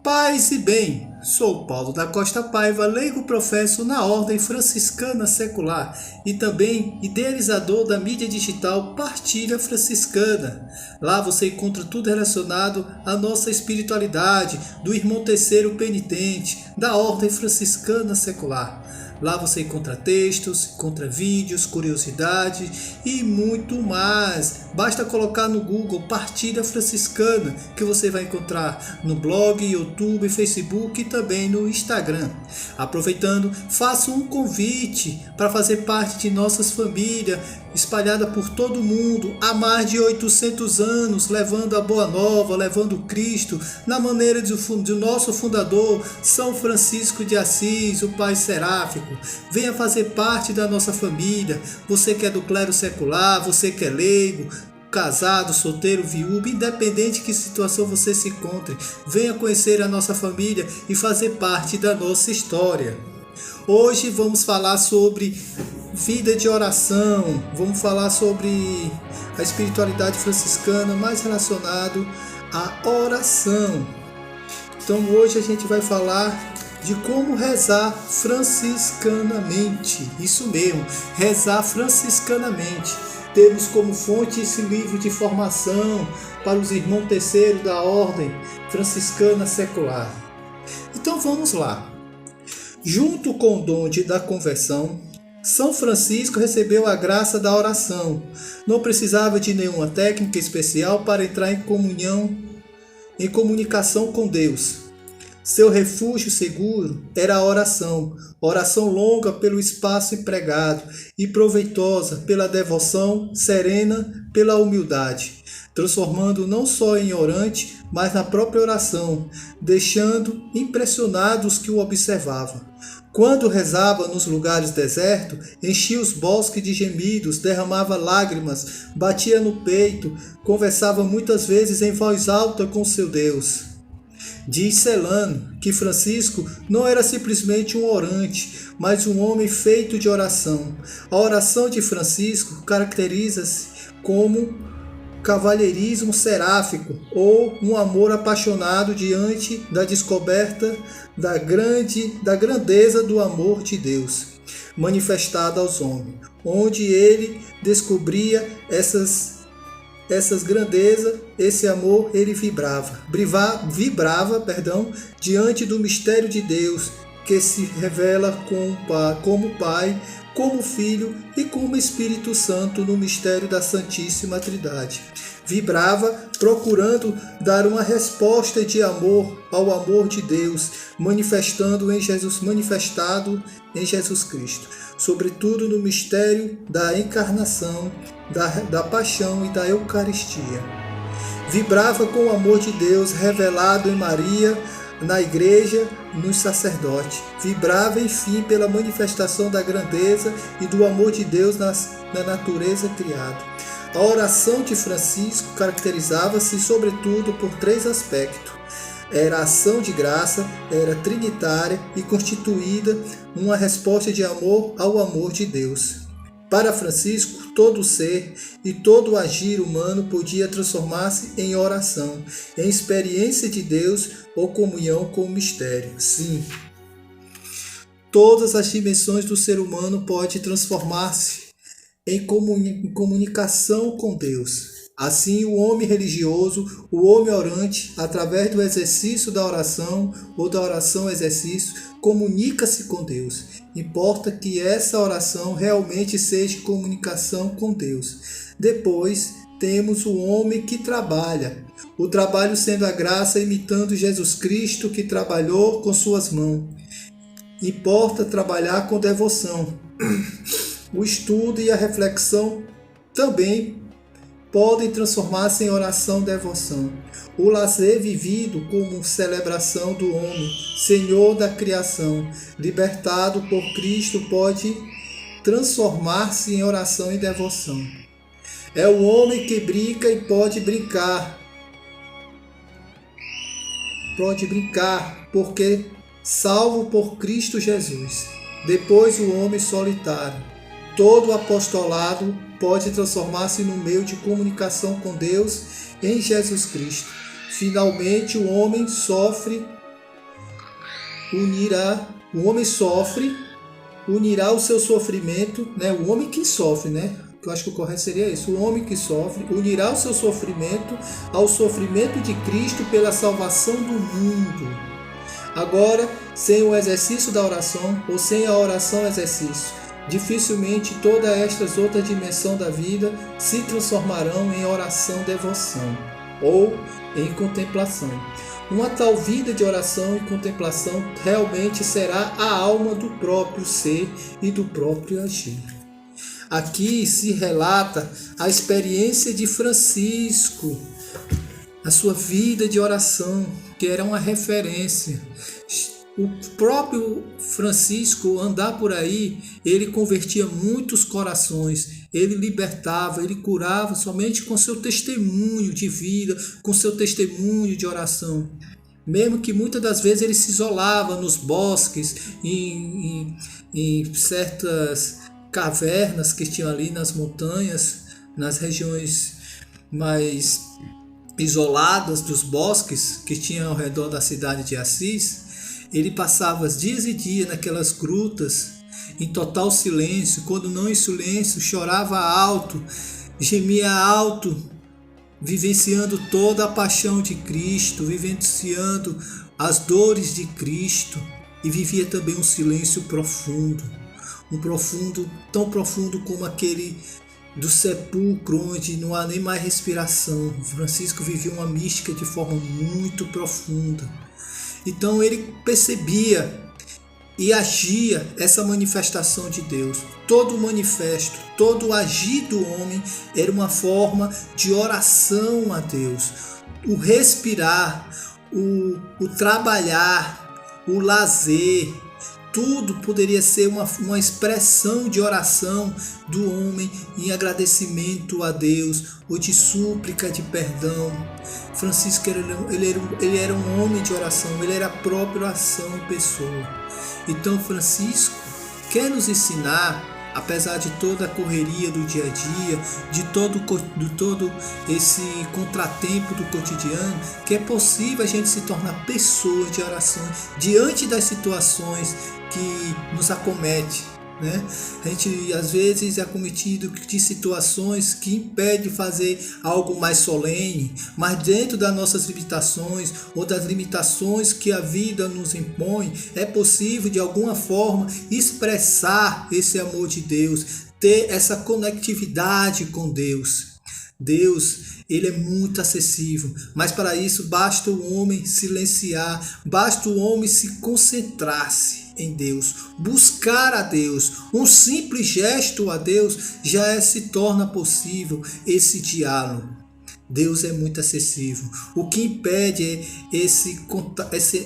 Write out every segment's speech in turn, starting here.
Paz e bem, sou Paulo da Costa Paiva, leigo professo na Ordem Franciscana Secular e também idealizador da mídia digital Partilha Franciscana. Lá você encontra tudo relacionado à nossa espiritualidade, do irmão terceiro penitente, da Ordem Franciscana Secular. Lá você encontra textos, encontra vídeos, curiosidades e muito mais. Basta colocar no Google Partilha Franciscana que você vai encontrar no blog, YouTube, Facebook e também no Instagram. Aproveitando, faço um convite para fazer parte de nossas famílias espalhada por todo o mundo há mais de 800 anos, levando a Boa Nova, levando Cristo, na maneira do nosso fundador, São Francisco de Assis, o Pai Seráfico. Venha fazer parte da nossa família, você que é do clero secular, você que é leigo, casado, solteiro, viúvo, independente de que situação você se encontre, venha conhecer a nossa família e fazer parte da nossa história. Hoje vamos falar sobre vida de oração, vamos falar sobre a espiritualidade franciscana mais relacionado à oração. Então hoje a gente vai falar de como rezar franciscanamente, isso mesmo, rezar franciscanamente. Temos como fonte esse livro de formação para os irmãos terceiros da Ordem Franciscana Secular. Então vamos lá. Junto com o dom da conversão, São Francisco recebeu a graça da oração. Não precisava de nenhuma técnica especial para entrar em comunicação com Deus. Seu refúgio seguro era a oração longa pelo espaço empregado e proveitosa pela devoção, serena pela humildade, transformando não só em orante, mas na própria oração, deixando impressionados que o observavam. Quando rezava nos lugares desertos, enchia os bosques de gemidos, derramava lágrimas, batia no peito, conversava muitas vezes em voz alta com seu Deus. Diz Celano que Francisco não era simplesmente um orante, mas um homem feito de oração. A oração de Francisco caracteriza-se como cavalheirismo seráfico ou um amor apaixonado diante da descoberta da grandeza do amor de Deus, manifestado aos homens, onde ele descobria essas grandezas, esse amor, ele vibrava diante do mistério de Deus, que se revela como Pai, como Filho e como Espírito Santo no mistério da Santíssima Trindade. Vibrava procurando dar uma resposta de amor ao amor de Deus, manifestado em Jesus Cristo, sobretudo no mistério da encarnação, da paixão e da Eucaristia. Vibrava com o amor de Deus revelado em Maria, na igreja, nos sacerdotes. Vibrava, enfim, pela manifestação da grandeza e do amor de Deus na natureza criada. A oração de Francisco caracterizava-se, sobretudo, por três aspectos. Era ação de graça, era trinitária e constituída uma resposta de amor ao amor de Deus. Para Francisco, todo ser e todo agir humano podia transformar-se em oração, em experiência de Deus ou comunhão com o mistério. Sim, todas as dimensões do ser humano podem transformar-se em comunicação com Deus. Assim, o homem religioso, o homem orante, através do exercício da oração ou da oração-exercício, comunica-se com Deus. Importa que essa oração realmente seja comunicação com Deus. Depois, temos o homem que trabalha. O trabalho sendo a graça imitando Jesus Cristo que trabalhou com suas mãos. Importa trabalhar com devoção. O estudo e a reflexão também podem transformar-se em oração e devoção. O lazer vivido como celebração do homem, Senhor da criação, libertado por Cristo, pode transformar-se em oração e devoção. É o homem que brinca e pode brincar, porque salvo por Cristo Jesus. Depois o homem solitário. Todo apostolado pode transformar-se no meio de comunicação com Deus em Jesus Cristo. Finalmente, o homem sofre unirá, o homem sofre, unirá o seu sofrimento, né? O homem que sofre, né? Eu acho que o correto seria isso. O homem que sofre unirá o seu sofrimento ao sofrimento de Cristo pela salvação do mundo. Agora, sem o exercício da oração, ou sem a oração exercício, dificilmente toda estas outra dimensão da vida se transformarão em oração devoção ou em contemplação. Uma tal vida de oração e contemplação realmente será a alma do próprio ser e do próprio agir. Aqui se relata a experiência de Francisco, a sua vida de oração, que era uma referência. O próprio Francisco, andar por aí, ele convertia muitos corações, ele libertava, ele curava somente com seu testemunho de vida, com seu testemunho de oração. Mesmo que muitas das vezes ele se isolava nos bosques, em certas cavernas que tinham ali nas montanhas, nas regiões mais isoladas dos bosques que tinham ao redor da cidade de Assis. Ele passava dias e dias naquelas grutas, em total silêncio, quando não em silêncio, chorava alto, gemia alto, vivenciando toda a paixão de Cristo, vivenciando as dores de Cristo, e vivia também um silêncio profundo, tão profundo como aquele do sepulcro, onde não há nem mais respiração. Francisco vivia uma mística de forma muito profunda. Então ele percebia e agia essa manifestação de Deus. Todo o manifesto, todo o agir do homem era uma forma de oração a Deus. O respirar, o trabalhar, o lazer, tudo poderia ser uma expressão de oração do homem em agradecimento a Deus ou de súplica de perdão. Francisco ele era um homem de oração, ele era a própria oração em pessoa. Então Francisco quer nos ensinar, apesar de toda a correria do dia a dia, de todo esse contratempo do cotidiano, que é possível a gente se tornar pessoas de oração diante das situações que nos acometem, né? A gente às vezes é acometido de situações que impedem de fazer algo mais solene, mas dentro das nossas limitações ou das limitações que a vida nos impõe, é possível de alguma forma expressar esse amor de Deus, ter essa conectividade com Deus. Deus, ele é muito acessível, mas para isso basta o homem silenciar, basta o homem se concentrar-se em Deus, buscar a Deus. Um simples gesto a Deus já se torna possível esse diálogo. Deus é muito acessível. O que impede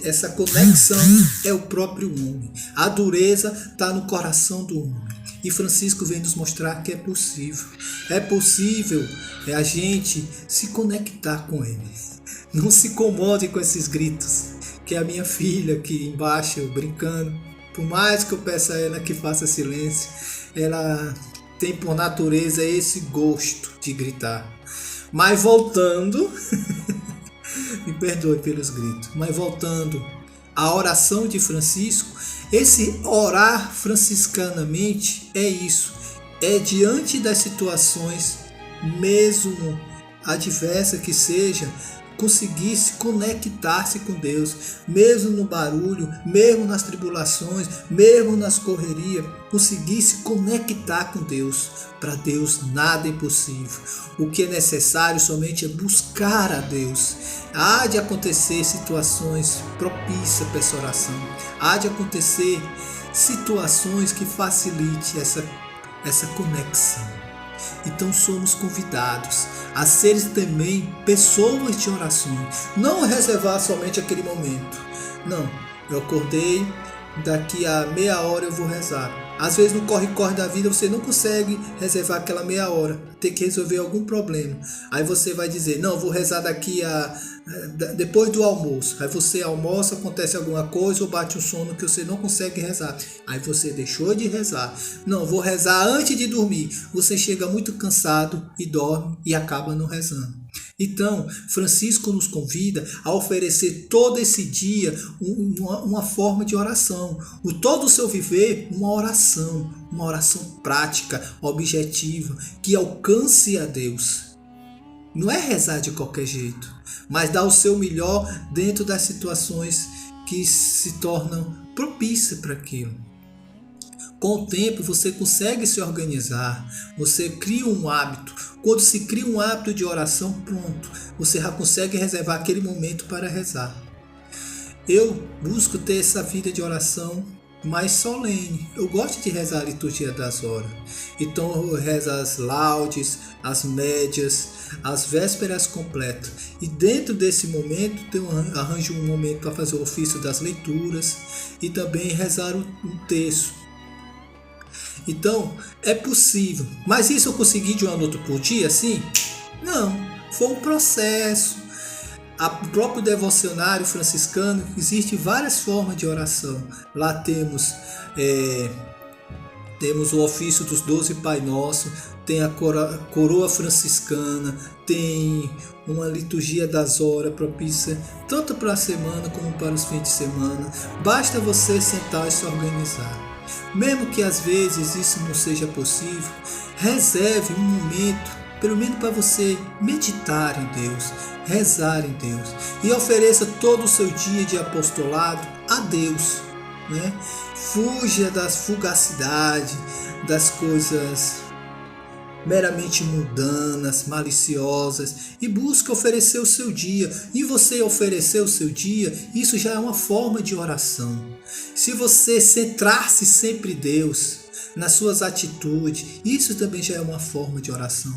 essa conexão é o próprio homem. A dureza está no coração do homem. E Francisco vem nos mostrar que é possível. É possível a gente se conectar com Ele. Não se incomode com esses gritos. Que é a minha filha aqui embaixo brincando. Por mais que eu peça a ela que faça silêncio, ela tem por natureza esse gosto de gritar. Mas voltando, me perdoe pelos gritos, mas voltando à oração de Francisco, esse orar franciscanamente é isso, é diante das situações, mesmo adversa que seja, conseguir se conectar-se com Deus, mesmo no barulho, mesmo nas tribulações, mesmo nas correrias, conseguir se conectar com Deus. Para Deus nada é impossível. O que é necessário somente é buscar a Deus. Há de acontecer situações propícias para essa oração. Há de acontecer situações que facilitem essa conexão. Então somos convidados a ser também pessoas de oração. Não reservar somente aquele momento. Não, eu acordei, daqui a meia hora eu vou rezar. Às vezes no corre-corre da vida você não consegue reservar aquela meia hora. Tem que resolver algum problema. Aí você vai dizer, não, vou rezar depois do almoço. Aí você almoça, acontece alguma coisa ou bate um sono que você não consegue rezar. Aí você deixou de rezar. Não, vou rezar antes de dormir. Você chega muito cansado e dorme e acaba não rezando. Então, Francisco nos convida a oferecer todo esse dia uma forma de oração. Todo o seu viver, uma oração prática, objetiva, que alcance a Deus. Não é rezar de qualquer jeito, mas dar o seu melhor dentro das situações que se tornam propícias para aquilo. Com o tempo você consegue se organizar, você cria um hábito. Quando se cria um hábito de oração, pronto, você já consegue reservar aquele momento para rezar. Eu busco ter essa vida de oração mais solene. Eu gosto de rezar a liturgia das horas. Então eu rezo as laudes, as médias, as vésperas completas. E dentro desse momento eu arranjo um momento para fazer o ofício das leituras e também rezar o texto. Então, é possível. Mas isso eu consegui de uma luta por dia, assim? Não, foi um processo. O próprio devocionário franciscano, existe várias formas de oração. Lá temos o ofício dos 12 Pai Nosso, tem a coroa franciscana, tem uma liturgia das horas propícia tanto para a semana como para os fins de semana. Basta você sentar e se organizar. Mesmo que às vezes isso não seja possível, reserve um momento, pelo menos para você meditar em Deus, rezar em Deus e ofereça todo o seu dia de apostolado a Deus, né? Fuja das fugacidades, das coisas meramente mundanas, maliciosas e busque oferecer o seu dia. E você oferecer o seu dia, isso já é uma forma de oração. Se você centrar-se sempre em Deus, nas suas atitudes, isso também já é uma forma de oração.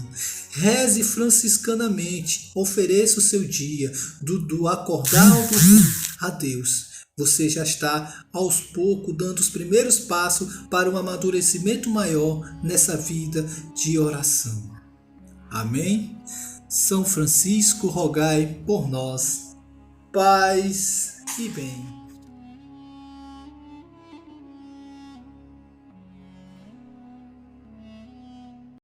Reze franciscanamente, ofereça o seu dia, do acordar ao dormir a Deus. Você já está aos poucos dando os primeiros passos para um amadurecimento maior nessa vida de oração. Amém? São Francisco, rogai por nós. Paz e bem.